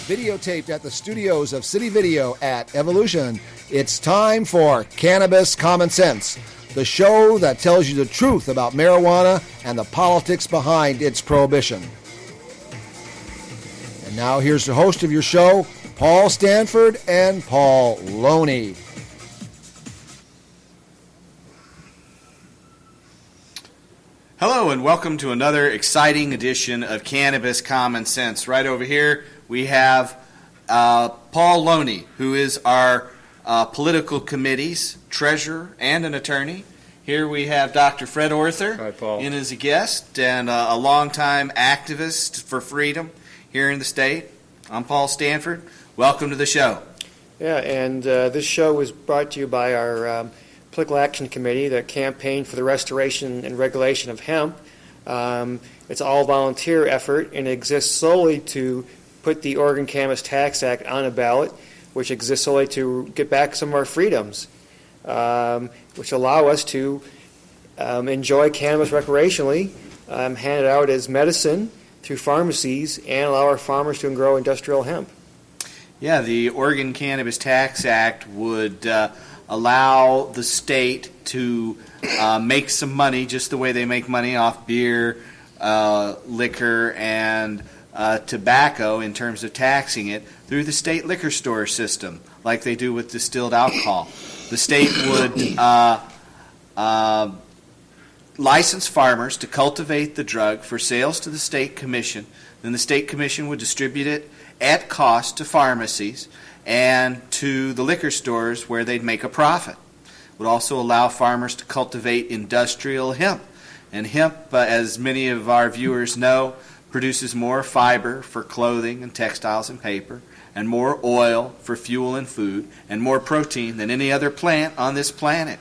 videotaped at the studios of City Video at Evolution, it's time for Cannabis Common Sense, the show that tells you the truth about marijuana and the politics behind its prohibition. And now here's the host of your show, Paul Stanford and Paul Loney. Hello and welcome to another exciting edition of Cannabis Common Sense. Right over here we have Paul Loney, who is our political committee's treasurer and an attorney. Here we have Dr. Fred Oerther. Hi, Paul. In as a guest and a longtime activist for freedom here in the state. I'm Paul Stanford. Welcome to the show. Yeah, and this show was brought to you by our Political Action Committee, the Campaign for the Restoration and Regulation of Hemp. It's all volunteer effort, and it exists solely to put the Oregon Cannabis Tax Act on a ballot, which exists solely to get back some of our freedoms, which allow us to enjoy cannabis recreationally, hand it out as medicine through pharmacies, and allow our farmers to grow industrial hemp. Yeah, the Oregon Cannabis Tax Act would allow the state to make some money just the way they make money off beer, liquor, and tobacco in terms of taxing it through the state liquor store system, like they do with distilled alcohol. The state would license farmers to cultivate the drug for sales to the state commission. Then the state commission would distribute it at cost to pharmacies and to the liquor stores where they'd make a profit. It would also allow farmers to cultivate industrial hemp. And hemp, as many of our viewers know, produces more fiber for clothing and textiles and paper, and more oil for fuel and food, and more protein than any other plant on this planet.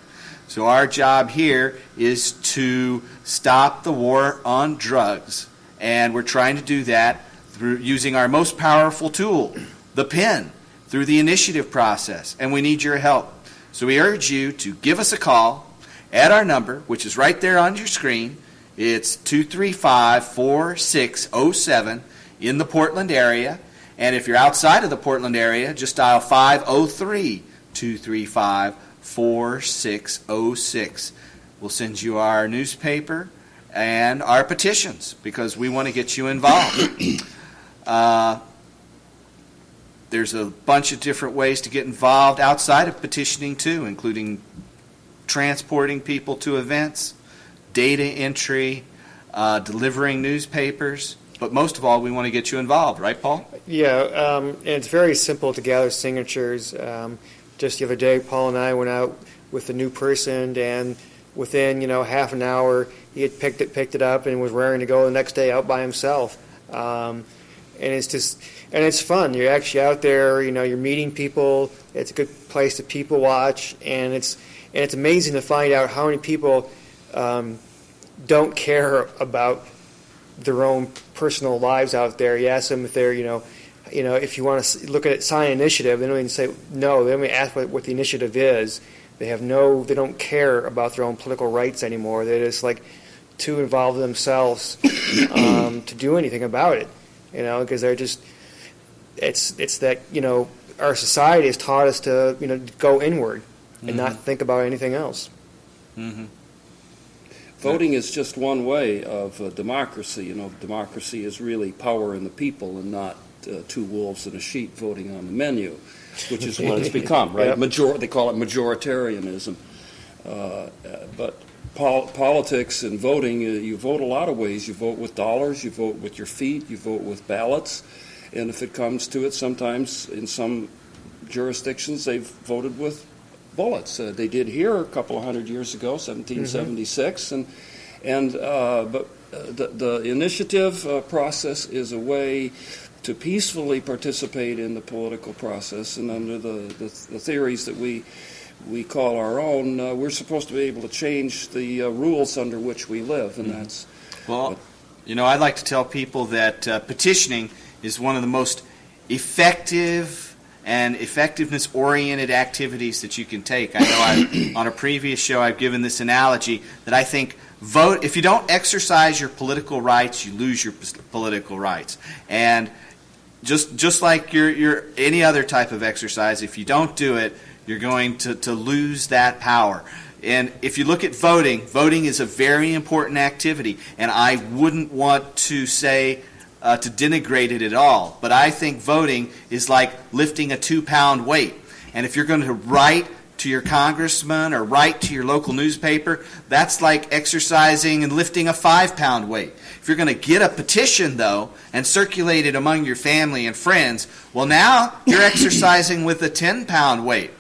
So our job here is to stop the war on drugs, and we're trying to do that through using our most powerful tool, the pen, through the initiative process, and we need your help. So we urge you to give us a call at our number, which is right there on your screen. It's 235-4607 in the Portland area, and if you're outside of the Portland area, just dial 503-235-4606. We'll send you our newspaper and our petitions because we want to get you involved. There's a bunch of different ways to get involved outside of petitioning too, including transporting people to events, data entry, delivering newspapers. But most of all, we want to get you involved, right, Paul? Yeah, and it's very simple to gather signatures. Just the other day, Paul and I went out with a new person, and within half an hour, he had picked it up and was raring to go the next day out by himself. And it's fun. You're actually out there. You're meeting people. It's a good place to people watch, and it's amazing to find out how many people don't care about their own personal lives out there. You ask them if they're if you want to look at sign an initiative, they don't even say no. They don't even ask what the initiative is. They don't care about their own political rights anymore. They're just like too involved themselves to do anything about it. Because they're just, it's that, our society has taught us to, go inward and not think about anything else. Mm-hmm. Voting is just one way of democracy. Democracy is really power in the people and not two wolves and a sheep voting on the menu, which is what it's become, right? Yep. They call it majoritarianism. But politics and voting, you vote a lot of ways. You vote with dollars, you vote with your feet, you vote with ballots, and if it comes to it, sometimes in some jurisdictions they've voted with bullets. They did here a couple of hundred years ago, 1776, but the initiative process is a way to peacefully participate in the political process, and under the theories that we call our own, we're supposed to be able to change the rules under which we live, and that's... Well, I'd like to tell people that petitioning is one of the most effective and effectiveness-oriented activities that you can take. I know on a previous show I've given this analogy that I think if you don't exercise your political rights, you lose your political rights. And just like your any other type of exercise, if you don't do it, you're going to lose that power. And if you look at voting, voting is a very important activity, and I wouldn't want to say to denigrate it at all, but I think voting is like lifting a 2-pound weight. And if you're going to write to your congressman or write to your local newspaper, that's like exercising and lifting a 5-pound weight. If you're going to get a petition, though, and circulate it among your family and friends, well, now you're exercising with a 10-pound weight.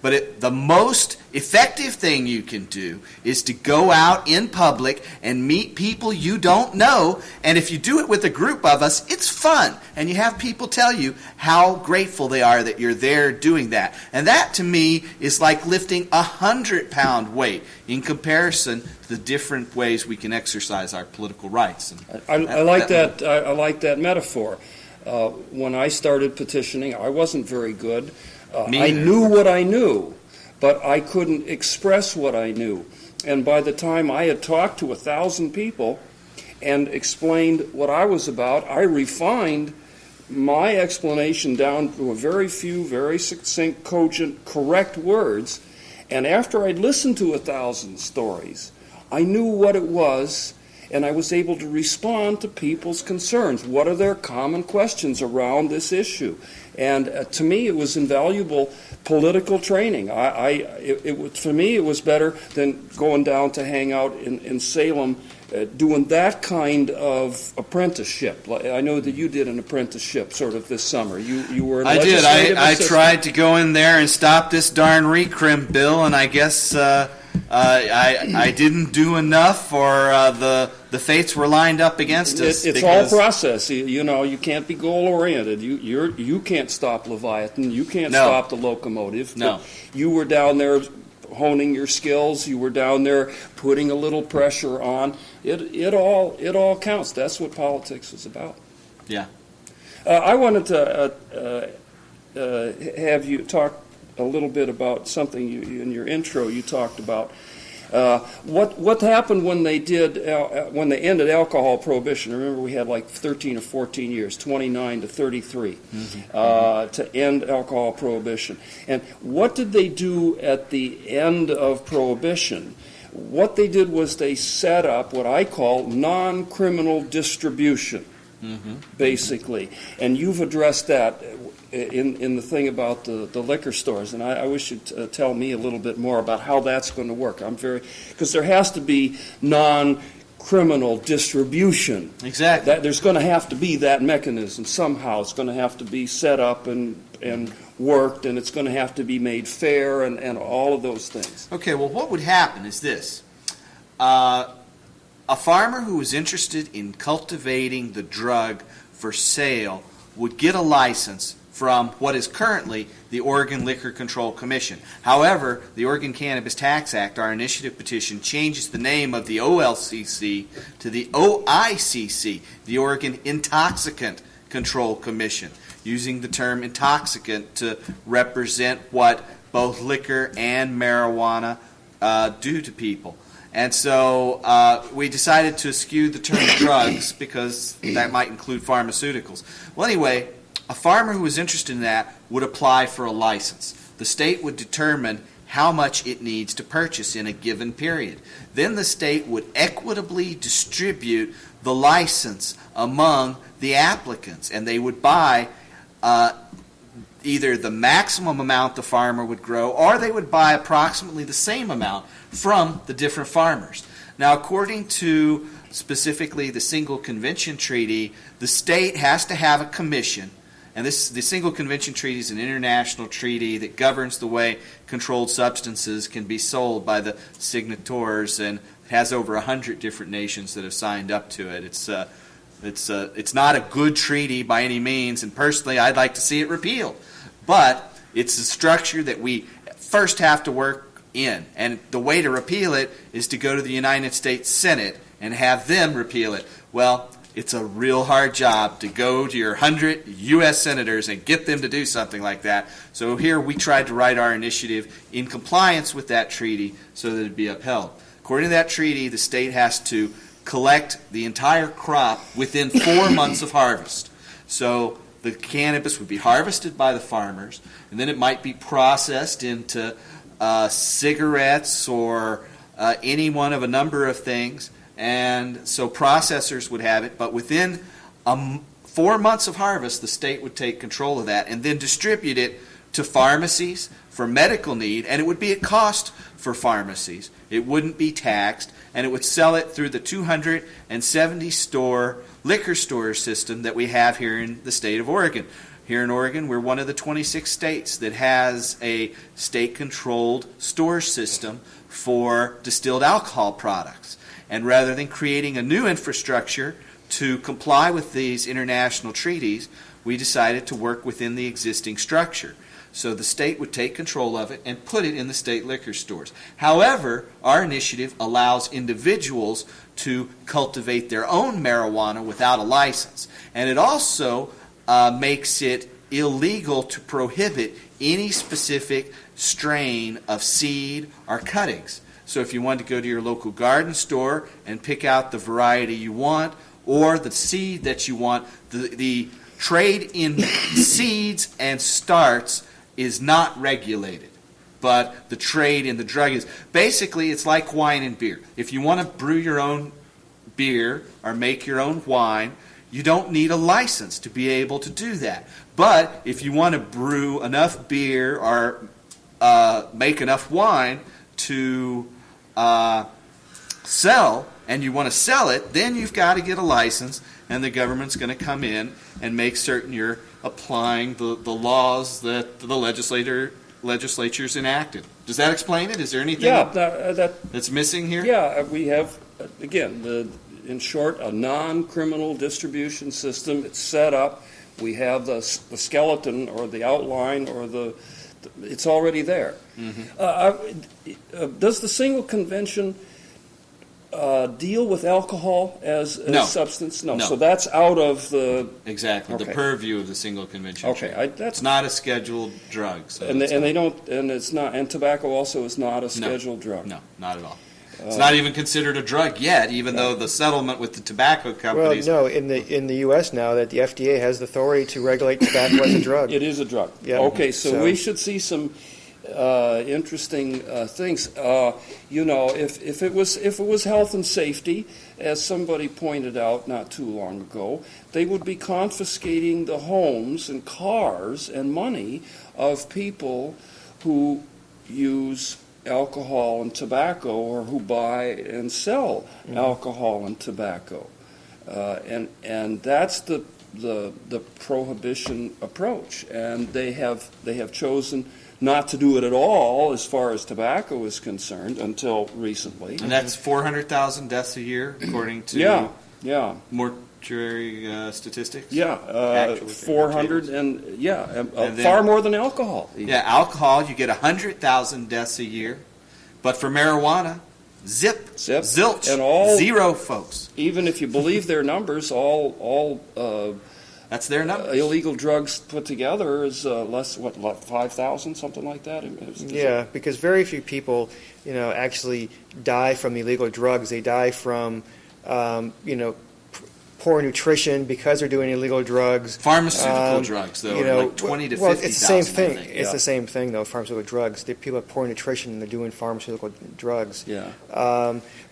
But the most effective thing you can do is to go out in public and meet people you don't know. And if you do it with a group of us, it's fun. And you have people tell you how grateful they are that you're there doing that. And that, to me, is like lifting a 100-pound weight in comparison to the different ways we can exercise our political rights. I like that metaphor. When I started petitioning, I wasn't very good. I knew what I knew, but I couldn't express what I knew. And by the time I had talked to 1,000 people and explained what I was about, I refined my explanation down to a very few, very succinct, cogent, correct words. And after I'd listened to 1,000 stories, I knew what it was, and I was able to respond to people's concerns. What are their common questions around this issue? And to me, it was invaluable political training. For me, it was better than going down to hang out in Salem doing that kind of apprenticeship. I know that you did an apprenticeship sort of this summer. You were an legislative assistant. I tried to go in there and stop this darn recrim bill, and I guess I didn't do enough, or the fates were lined up against us. It's all process. You can't be goal-oriented. You can't stop Leviathan. You can't stop the locomotive. No. You were down there honing your skills. You were down there putting a little pressure on. It all counts. That's what politics is about. Yeah. I wanted to have you talk a little bit about something in your intro you talked about. What happened when they ended alcohol prohibition? Remember, we had like 13 or 14 years, 29 to 33, to end alcohol prohibition. And what did they do at the end of prohibition? What they did was they set up what I call non-criminal distribution, basically. And you've addressed that in the thing about the liquor stores, and I wish you'd tell me a little bit more about how that's going to work. Because there has to be non-criminal distribution. Exactly. There's going to have to be that mechanism somehow. It's going to have to be set up and worked, and it's going to have to be made fair, and all of those things. Okay, well, what would happen is this. A farmer who was interested in cultivating the drug for sale would get a license from what is currently the Oregon Liquor Control Commission. However, the Oregon Cannabis Tax Act, our initiative petition, changes the name of the OLCC to the OICC, the Oregon Intoxicant Control Commission, using the term intoxicant to represent what both liquor and marijuana do to people. And so we decided to eschew the term drugs because that might include pharmaceuticals. Well, anyway, a farmer who was interested in that would apply for a license. The state would determine how much it needs to purchase in a given period. Then the state would equitably distribute the license among the applicants, and they would buy either the maximum amount the farmer would grow, or they would buy approximately the same amount from the different farmers. Now, according to specifically the Single Convention Treaty, the state has to have a commission. And the Single Convention Treaty is an international treaty that governs the way controlled substances can be sold by the signatories, and it has over 100 different nations that have signed up to it. It's not a good treaty by any means, and personally I'd like to see it repealed. But it's a structure that we first have to work in. And the way to repeal it is to go to the United States Senate and have them repeal it. Well, it's a real hard job to go to your 100 U.S. senators and get them to do something like that. So here we tried to write our initiative in compliance with that treaty so that it be upheld. According to that treaty, the state has to collect the entire crop within 4 months of harvest. So the cannabis would be harvested by the farmers, and then it might be processed into cigarettes or any one of a number of things. And so processors would have it, but within 4 months of harvest, the state would take control of that and then distribute it to pharmacies for medical need, and it would be at cost for pharmacies. It wouldn't be taxed, and it would sell it through the 270 store liquor store system that we have here in the state of Oregon. Here in Oregon, we're one of the 26 states that has a state-controlled store system for distilled alcohol products. And rather than creating a new infrastructure to comply with these international treaties, we decided to work within the existing structure. So the state would take control of it and put it in the state liquor stores. However, our initiative allows individuals to cultivate their own marijuana without a license. And it also makes it illegal to prohibit any specific strain of seed or cuttings. So if you want to go to your local garden store and pick out the variety you want or the seed that you want, the trade in seeds and starts is not regulated. But the trade in the drug is. Basically, it's like wine and beer. If you want to brew your own beer or make your own wine, you don't need a license to be able to do that. But if you want to brew enough beer or make enough wine to sell, and you want to sell it, then you've got to get a license, and the government's going to come in and make certain you're applying the laws that the legislature's enacted. Does that explain it? Is there anything that's missing here? Yeah, we have, again, in short, a non-criminal distribution system. It's set up. We have the skeleton or the outline or it's already there. Mm-hmm. Does the single convention deal with alcohol as a substance? No. So that's out of the... Exactly. Okay. The purview of the single convention. Okay. It's not a scheduled drug. So and they don't, and it's not, and tobacco also is not a scheduled drug. No, not at all. It's not even considered a drug yet, even though the settlement with the tobacco companies... Well, no, in the U.S. now that the FDA has the authority to regulate tobacco as a drug. It is a drug. Yeah. Okay, so we should see some interesting things. If it was health and safety, as somebody pointed out not too long ago, they would be confiscating the homes and cars and money of people who use alcohol and tobacco, or who buy and sell alcohol and tobacco, and that's the prohibition approach. And they have chosen not to do it at all as far as tobacco is concerned until recently. And that's 400,000 deaths a year, according to mortuary statistics. 400 and far more than alcohol. Even. Yeah, alcohol, you get 100,000 deaths a year, but for marijuana, zilch, and zero, folks. Even if you believe their numbers, that's their numbers. Illegal drugs put together is less, 5,000, something like that? Yeah, because very few people, actually die from illegal drugs. They die from, poor nutrition because they're doing illegal drugs. Pharmaceutical drugs, though, like 20 to 50,000. Well, it's the same thing. It's the same thing, though. Pharmaceutical drugs. People have poor nutrition and they're doing pharmaceutical drugs. Yeah.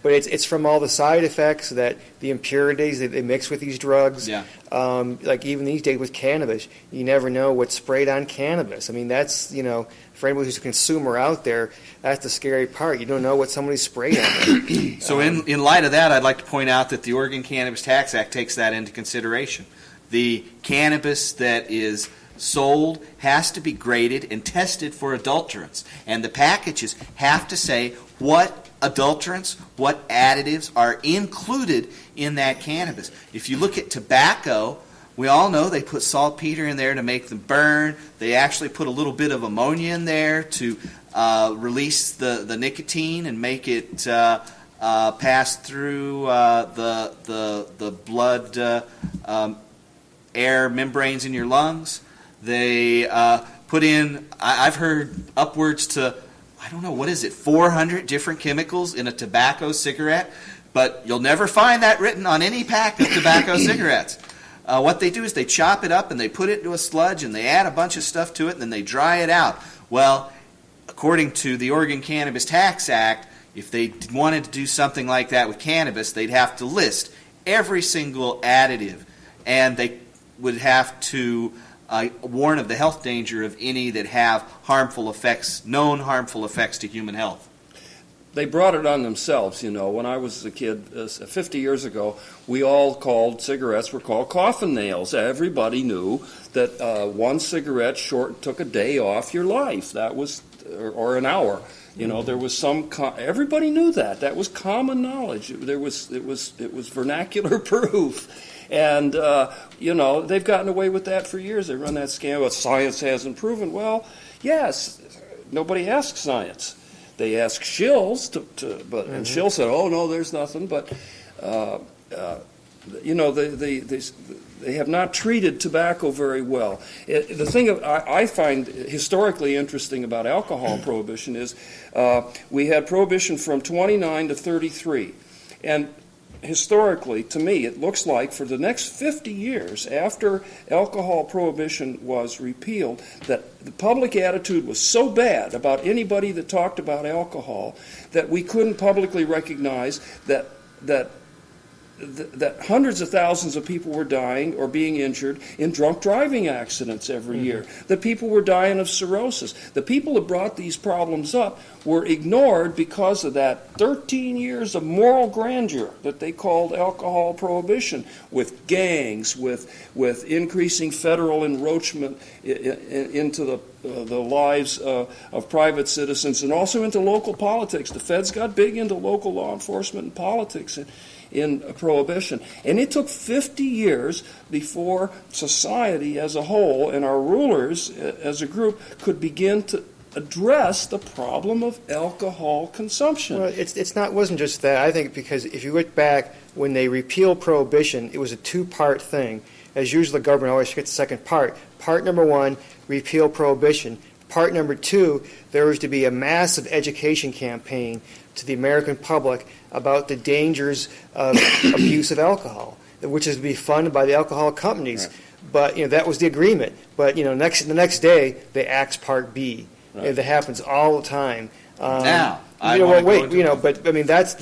But it's from all the side effects, that the impurities that they mix with these drugs. Yeah. Like even these days with cannabis, you never know what's sprayed on cannabis. I mean, that's for anybody who's a consumer out there, that's the scary part. You don't know what somebody's sprayed on. So in light of that, I'd like to point out that the Oregon Cannabis Tax Act takes that into consideration. The cannabis that is sold has to be graded and tested for adulterants. And the packages have to say what adulterants, what additives are included in that cannabis. If you look at tobacco, we all know they put saltpeter in there to make them burn. They actually put a little bit of ammonia in there to release the nicotine and make it pass through the blood air membranes in your lungs. They put in, I've heard upwards to, 400 different chemicals in a tobacco cigarette, but you'll never find that written on any pack of tobacco cigarettes. what they do is they chop it up and they put it into a sludge and they add a bunch of stuff to it and then they dry it out. Well, according to the Oregon Cannabis Tax Act, if they wanted to do something like that with cannabis, they'd have to list every single additive, and they would have to warn of the health danger of any that have harmful effects, known harmful effects to human health. They brought it on themselves, you know. When I was a kid, 50 years ago, we all called cigarettes were called coffin nails. Everybody knew that one cigarette took a day off your life. That was, or an hour. You know, there was everybody knew that. That was common knowledge. It was vernacular proof. And, you know, they've gotten away with that for years. They run that scam, well, science hasn't proven. Well, yes, nobody asks science. They ask shills, and Shill said, oh, no, there's nothing. But, you know, they have not treated tobacco very well. The thing I find historically interesting about alcohol prohibition is we had prohibition from 29 to 33. And historically, to me, it looks like for the next 50 years after alcohol prohibition was repealed, that the public attitude was so bad about anybody that talked about alcohol that we couldn't publicly recognize that hundreds of thousands of people were dying or being injured in drunk driving accidents every year. That people were dying of cirrhosis. The people that brought these problems up were ignored because of that 13 years of moral grandeur that they called alcohol prohibition, with gangs, with increasing federal encroachment into the lives of private citizens and also into local politics. The feds got big into local law enforcement and politics in prohibition. And it took 50 years before society as a whole and our rulers as a group could begin to address the problem of alcohol consumption. Well, it wasn't just that. I think because if you look back when they repealed prohibition, it was a two-part thing. As usual, the government always forgets the second part. Part number one, repeal prohibition. Part number two, there was to be a massive education campaign to the American public about the dangers of abuse of alcohol, which is to be funded by the alcohol companies. Right. But, you know, that was the agreement. But, you know, the next day, they axed Part B. Right. That happens all the time. Now, but I mean, that's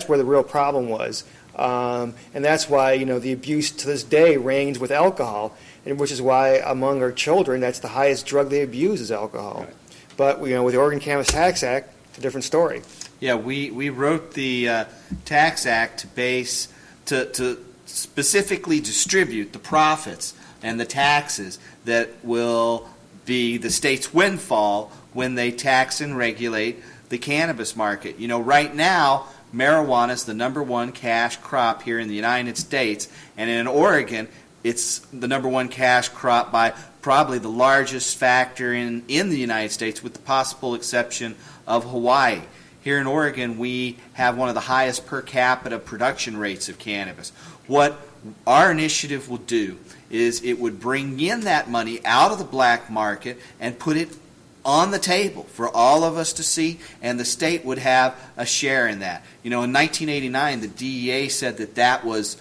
where the real problem was. And that's why, you know, the abuse to this day reigns with alcohol, and which is why among our children, that's the highest drug they abuse is alcohol. Right. But, you know, with the Oregon Cannabis Tax Act, it's a different story. Yeah, we wrote the Tax Act to specifically distribute the profits and the taxes that will be the state's windfall when they tax and regulate the cannabis market. You know, right now, marijuana is the number one cash crop here in the United States, and in Oregon, it's the number one cash crop by probably the largest factor in the United States, with the possible exception of Hawaii. Here in Oregon, we have one of the highest per capita production rates of cannabis. What our initiative will do is it would bring in that money out of the black market and put it on the table for all of us to see, and the state would have a share in that. You know, in 1989, the DEA said that was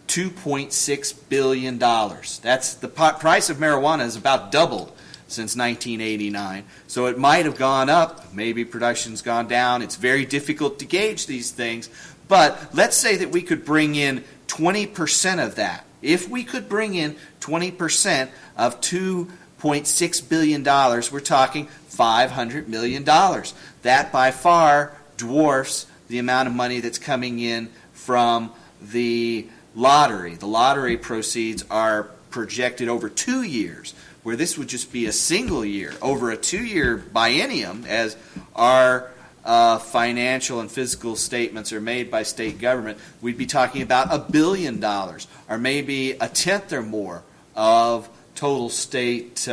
$2.6 billion. That's the price of marijuana has about doubled since 1989. So it might have gone up, maybe production's gone down. It's very difficult to gauge these things. But let's say that we could bring in 20% of that. If we could bring in 20% of $2.6 billion, we're talking $500 million. That by far dwarfs the amount of money that's coming in from the lottery. The lottery proceeds are projected over 2 years, where this would just be a single year. Over a 2-year biennium, as our financial and fiscal statements are made by state government, we'd be talking about $1 billion, or maybe a tenth or more of total state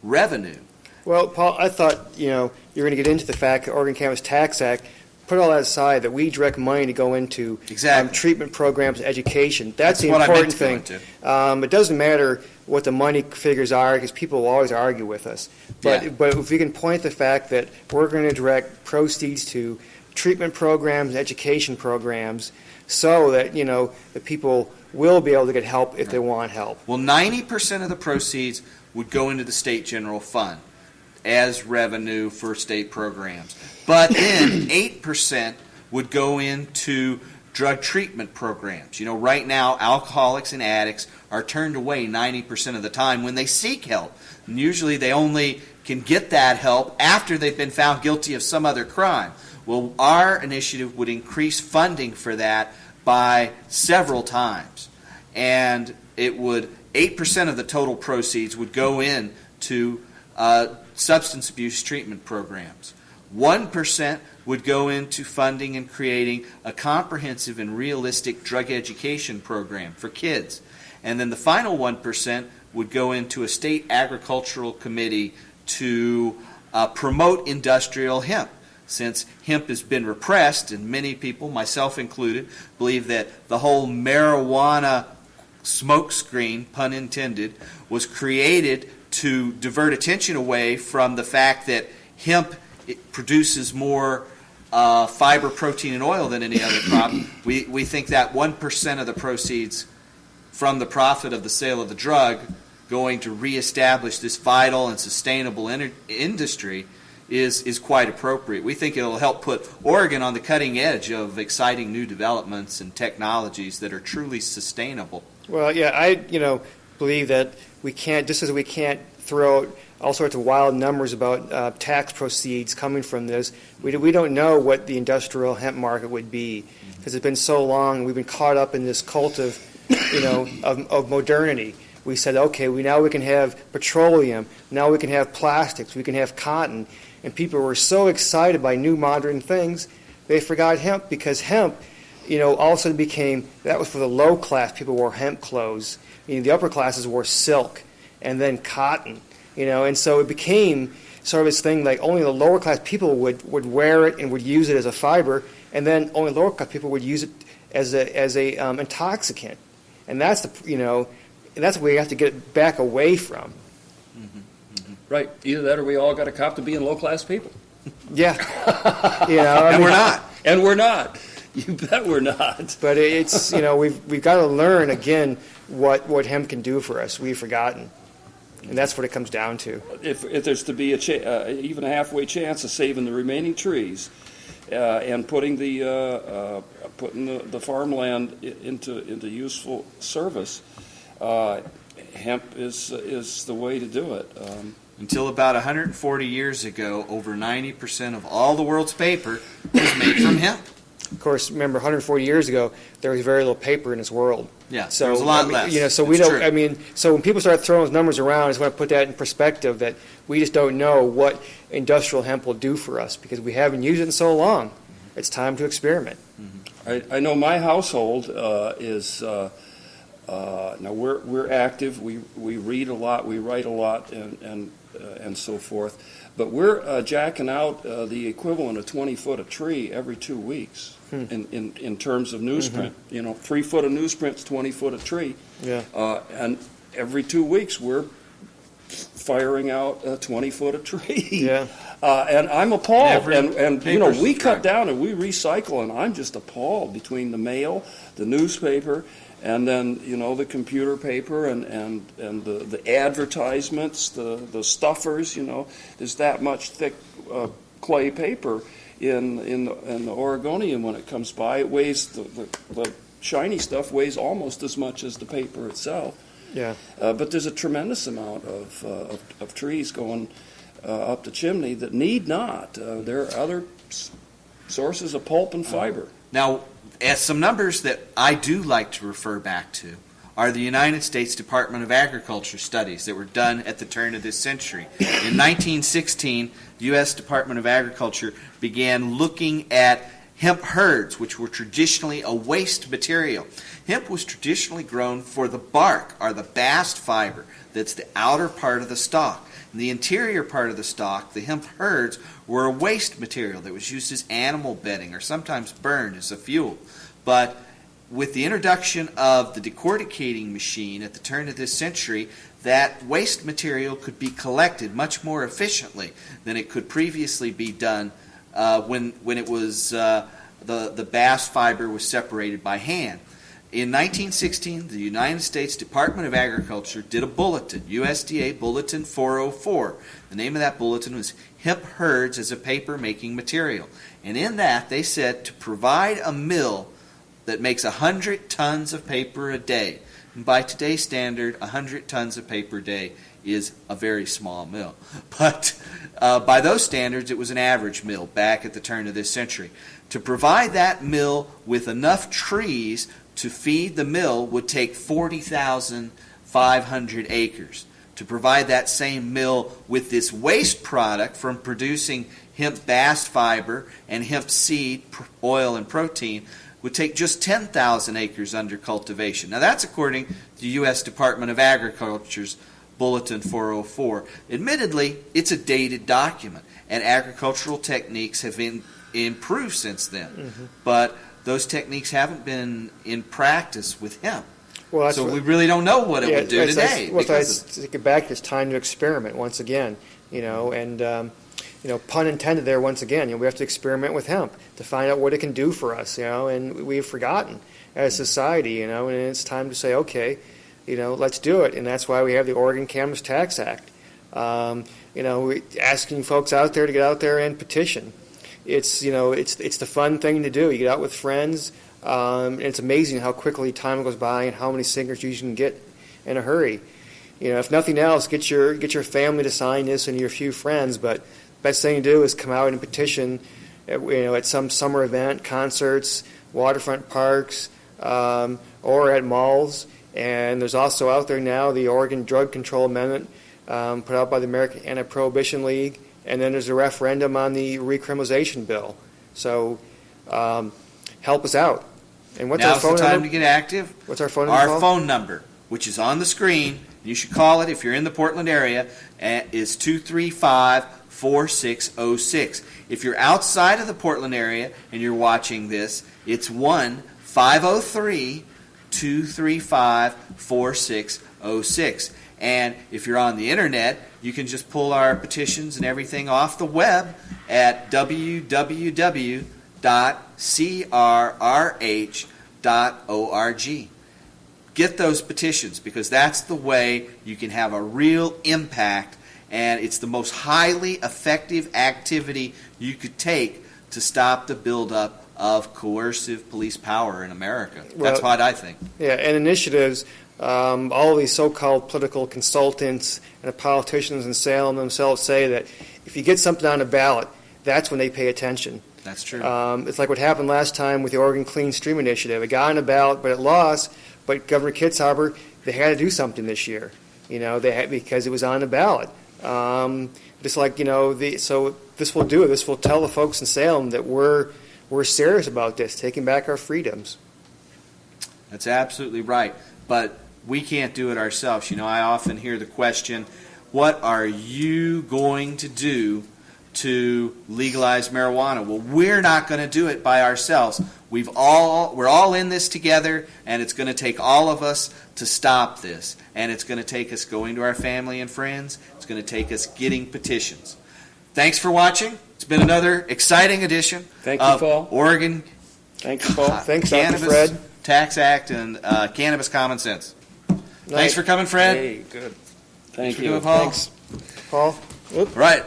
revenue. Well, Paul, I thought, you know, you were going to get into the fact that Oregon Cannabis Tax Act, put all that aside, that we direct money to go into treatment programs and education. That's the important thing. It doesn't matter what the money figures are, because people will always argue with us. But if we can point the fact that we're going to direct proceeds to treatment programs, education programs, so that, you know, the people will be able to get help if they want help. Well, 90% of the proceeds would go into the state general fund as revenue for state programs. But then 8% would go into drug treatment programs. Right now, alcoholics and addicts are turned away 90% of the time when they seek help. And usually they only can get that help after they've been found guilty of some other crime. Well, our initiative would increase funding for that by several times. And 8% of the total proceeds would go into substance abuse treatment programs. 1% would go into funding and creating a comprehensive and realistic drug education program for kids. And then the final 1% would go into a state agricultural committee to promote industrial hemp. Since hemp has been repressed, and many people, myself included, believe that the whole marijuana smokescreen, pun intended, was created to divert attention away from the fact that hemp produces more fiber, protein, and oil than any other crop. We think that 1% of the proceeds from the profit of the sale of the drug going to reestablish this vital and sustainable industry is quite appropriate. We think it'll help put Oregon on the cutting edge of exciting new developments and technologies that are truly sustainable. Well, yeah, I believe that we can't, just as we can't throw out all sorts of wild numbers about tax proceeds coming from this, we don't know what the industrial hemp market would be, because it's been so long. We've been caught up in this cult of of modernity. We said, okay, now we can have petroleum, now we can have plastics, we can have cotton, and people were so excited by new modern things, they forgot hemp, because hemp, also became, that was for the low class. People wore hemp clothes. The upper classes wore silk, and then cotton, and so it became sort of this thing like only the lower class people would wear it and would use it as a fiber, and then only lower class people would use it as a intoxicant, and that's that's what we have to get back away from. Mm-hmm. Mm-hmm. Right. Either that or we all got a cop to being low-class people. Yeah. And we're not. And we're not. You bet we're not. But it's, we've got to learn, again, what hemp can do for us. We've forgotten. And that's what it comes down to. If there's to be even a halfway chance of saving the remaining trees and putting the farmland into useful service, hemp is the way to do it. Until about 140 years ago, over 90% of all the world's paper was made from hemp. Of course, remember, 140 years ago, there was very little paper in this world. Yeah, so there was a lot less. So we don't. True. So when people start throwing those numbers around, I just want to put that in perspective, that we just don't know what industrial hemp will do for us, because we haven't used it in so long. It's time to experiment. Mm-hmm. I know my household is. Now we're active. We read a lot. We write a lot, and so forth. But we're jacking out the equivalent of 20 foot a tree every 2 weeks in terms of newsprint. Mm-hmm. 3 foot of newsprint's 20 foot a tree. Yeah. And every 2 weeks we're firing out a 20 foot a tree. Yeah. And I'm appalled. We cut down and we recycle, and I'm just appalled between the mail, the newspaper, and then the computer paper and the advertisements, the stuffers. There's that much thick clay paper in the Oregonian when it comes by. It weighs the shiny stuff weighs almost as much as the paper itself. Yeah. But there's a tremendous amount of trees going up the chimney that need not. There are other sources of pulp and fiber. Now, as some numbers that I do like to refer back to are the United States Department of Agriculture studies that were done at the turn of this century. In 1916, the U.S. Department of Agriculture began looking at hemp herds, which were traditionally a waste material. Hemp was traditionally grown for the bark, or the bast fiber, that's the outer part of the stalk. In the interior part of the stalk, the hemp herds were a waste material that was used as animal bedding or sometimes burned as a fuel. But with the introduction of the decorticating machine at the turn of this century, that waste material could be collected much more efficiently than it could previously be done when it was the bast fiber was separated by hand. In 1916, the United States Department of Agriculture did a bulletin, USDA Bulletin 404. The name of that bulletin was Hemp Herds as a Paper-Making Material. And in that, they said to provide a mill that makes 100 tons of paper a day. And by today's standard, 100 tons of paper a day is a very small mill. But by those standards, it was an average mill back at the turn of this century. To provide that mill with enough trees to feed the mill would take 40,500 acres. To provide that same mill with this waste product from producing hemp bast fiber and hemp seed, oil, and protein would take just 10,000 acres under cultivation. Now that's according to the U.S. Department of Agriculture's Bulletin 404. Admittedly, it's a dated document, and agricultural techniques have improved since then. Mm-hmm. But those techniques haven't been in practice with hemp. Well, so we really don't know what it would do today. Well, to get back, it's time to experiment once again, and pun intended there once again. We have to experiment with hemp to find out what it can do for us, and we've forgotten as a society, and it's time to say, okay, let's do it, and that's why we have the Oregon Cannabis Tax Act. Asking folks out there to get out there and petition. It's the fun thing to do. You get out with friends. And it's amazing how quickly time goes by and how many signatures you can get in a hurry. If nothing else, get your family to sign this and your few friends. But the best thing to do is come out and petition at some summer event, concerts, waterfront parks, or at malls. And there's also out there now the Oregon Drug Control Amendment put out by the American Anti-Prohibition League. And then there's a referendum on the recriminalization bill. So help us out. And what's our phone number? Now's the time to get active. What's our phone number? Our phone number, which is on the screen, you should call it if you're in the Portland area, is 235-4606. If you're outside of the Portland area and you're watching this, it's 1-503-235-4606. And if you're on the internet, you can just pull our petitions and everything off the web at www.crrh.org. Get those petitions, because that's the way you can have a real impact, and it's the most highly effective activity you could take to stop the buildup of coercive police power in America. That's what I think. Yeah, and initiatives. All of these so-called political consultants and the politicians in Salem themselves say that if you get something on a ballot, that's when they pay attention. That's true. It's like what happened last time with the Oregon Clean Stream Initiative. It got on a ballot, but it lost. But Governor Kitzhaber, they had to do something this year, because it was on the ballot. Just like, so this will do it. This will tell the folks in Salem that we're serious about this, taking back our freedoms. That's absolutely right. But we can't do it ourselves. I often hear the question, what are you going to do to legalize marijuana? Well, we're not going to do it by ourselves. We're all in this together, and it's going to take all of us to stop this. And it's going to take us going to our family and friends. It's going to take us getting petitions. Thanks for watching. It's been another exciting edition of Paul. Oregon Thank you, Paul. Thanks, Dr. Fred. Tax Act and Cannabis Common Sense. Thanks for coming, Fred. Hey, good. Thank you. you. Doing, Paul. Thanks, Paul. Right.